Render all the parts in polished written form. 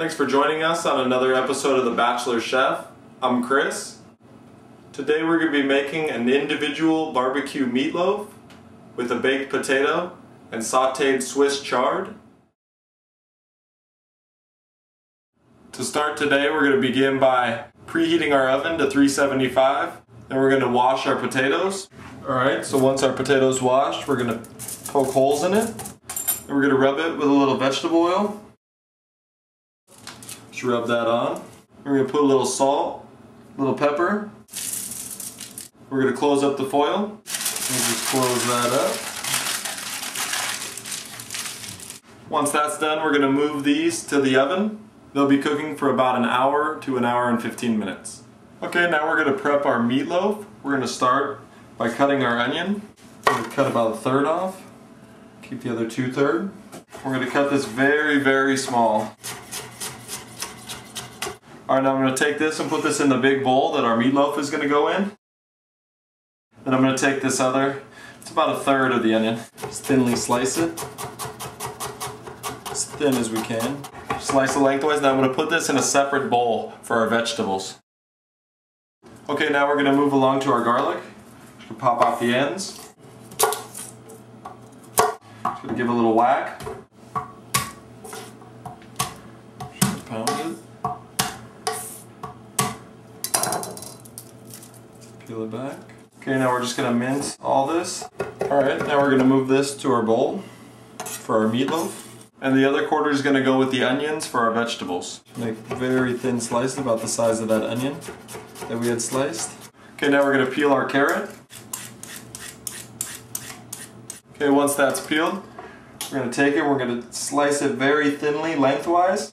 Thanks for joining us on another episode of The Bachelor Chef. I'm Chris. Today we're going to be making an individual barbecue meatloaf with a baked potato and sauteed Swiss chard. To start today, we're going to begin by preheating our oven to 375. Then we're going to wash our potatoes. Alright, so once our potatoes washed, we're going to poke holes in it. And we're going to rub it with a little vegetable oil. Just rub that on. We're going to put a little salt, a little pepper. We're going to close up the foil. And just close that up. Once that's done, we're going to move these to the oven. They'll be cooking for about an hour to an hour and 15 minutes. Okay, now we're going to prep our meatloaf. We're going to start by cutting our onion. We're going to cut about a third off. Keep the other 2/3. We're going to cut this very, very small. Alright, now I'm going to take this and put this in the big bowl that our meatloaf is going to go in. Then I'm going to take this other, it's about a third of the onion. Just thinly slice it. As thin as we can. Slice it lengthwise. Now I'm going to put this in a separate bowl for our vegetables. Okay, now we're going to move along to our garlic. Just going to pop off the ends. Just going to give it a little whack. Just pound it. Peel it back. Okay, now we're just going to mince all this. Alright, now we're going to move this to our bowl for our meatloaf. And the other quarter is going to go with the onions for our vegetables. Make very thin slices, about the size of that onion that we had sliced. Okay, now we're going to peel our carrot. Okay, once that's peeled, we're going to take it, we're going to slice it very thinly lengthwise.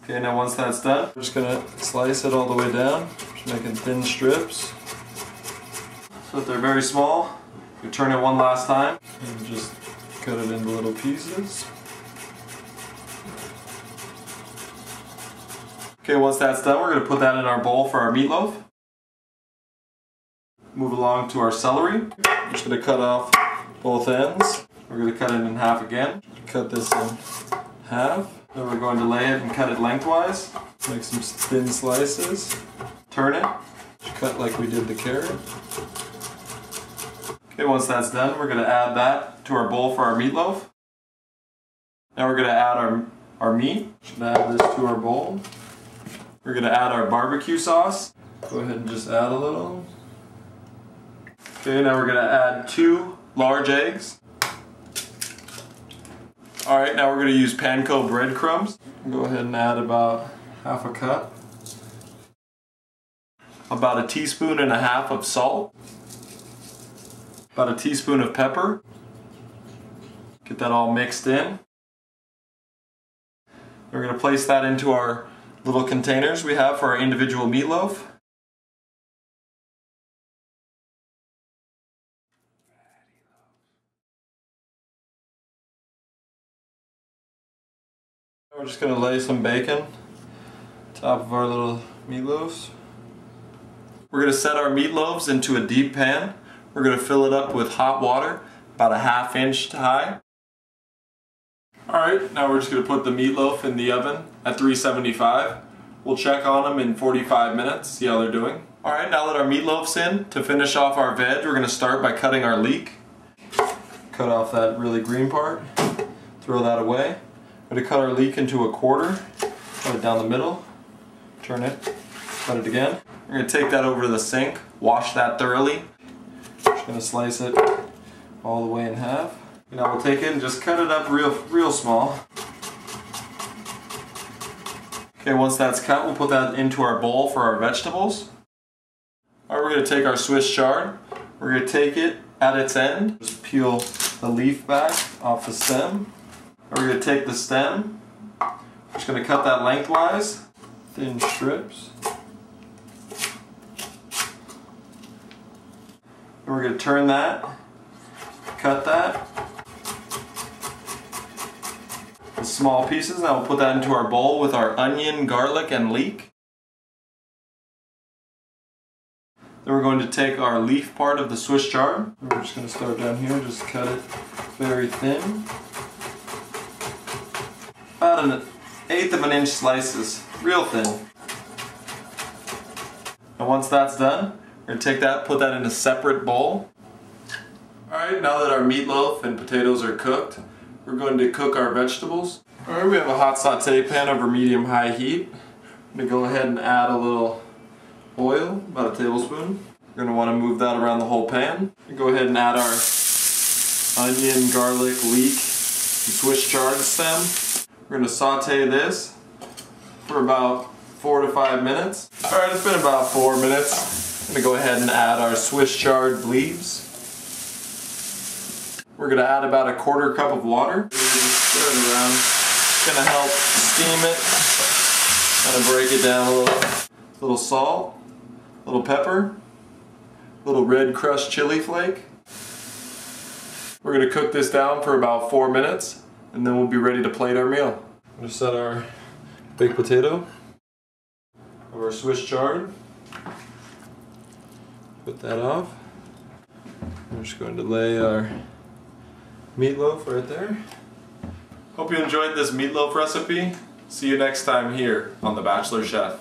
Okay, now once that's done, we're just going to slice it all the way down, just making thin strips. So that they're very small. You turn it one last time and just cut it into little pieces. Okay, once that's done, we're going to put that in our bowl for our meatloaf. Move along to our celery. I'm just going to cut off both ends. We're going to cut it in half again. Cut this in half. Then we're going to lay it and cut it lengthwise. Make some thin slices. Turn it. Just cut like we did the carrot. Okay, once that's done, we're going to add that to our bowl for our meatloaf. Now we're going to add our meat. Should add this to our bowl. We're going to add our barbecue sauce. Go ahead and just add a little. Okay, now we're going to add 2 large eggs. Alright, now we're going to use panko breadcrumbs. Go ahead and add about half a cup. About 1.5 teaspoons of salt. About 1 teaspoon of pepper. Get that all mixed in. We're going to place that into our little containers we have for our individual meatloaf. We're just going to lay some bacon on top of our little meatloafs. We're going to set our meatloaves into a deep pan. We're going to fill it up with hot water, about 1/2 inch high. Alright, now we're just going to put the meatloaf in the oven at 375. We'll check on them in 45 minutes, see how they're doing. Alright, now that our meatloaf's in, to finish off our veg, we're going to start by cutting our leek. Cut off that really green part, throw that away. We're going to cut our leek into a quarter, cut it down the middle, turn it, cut it again. We're going to take that over to the sink, wash that thoroughly. Just going to slice it all the way in half. Now we'll take it and just cut it up real small. Okay, once that's cut, we'll put that into our bowl for our vegetables. Alright, we're going to take our Swiss chard. We're going to take it at its end. Just peel the leaf back off the stem. We're going to take the stem. We're just going to cut that lengthwise, thin strips. And we're going to turn that, cut that in small pieces. Now we'll put that into our bowl with our onion, garlic, and leek. Then we're going to take our leaf part of the Swiss chard. We're just going to start down here, just cut it very thin. about an 1/8 of an inch slices, real thin. And once that's done, we're going to take that, put that in a separate bowl. Alright, now that our meatloaf and potatoes are cooked, we're going to cook our vegetables. Alright, we have a hot saute pan over medium-high heat. I'm going to go ahead and add a little oil, about a tablespoon. We're going to want to move that around the whole pan. Go ahead and add our onion, garlic, leek, and Swiss chard stem. We're going to saute this for about 4 to 5 minutes. Alright, it's been about 4 minutes. I'm going to go ahead and add our Swiss chard leaves. We're going to add about a 1/4 cup of water. Stir it around. It's going to help steam it. Kind of break it down a little. A little salt, a little pepper, a little red crushed chili flake. We're going to cook this down for about 4 minutes, and then we'll be ready to plate our meal. I'm going to set our baked potato over our Swiss chard. Put that off. We're just going to lay our meatloaf right there. Hope you enjoyed this meatloaf recipe. See you next time here on The Bachelor Chef.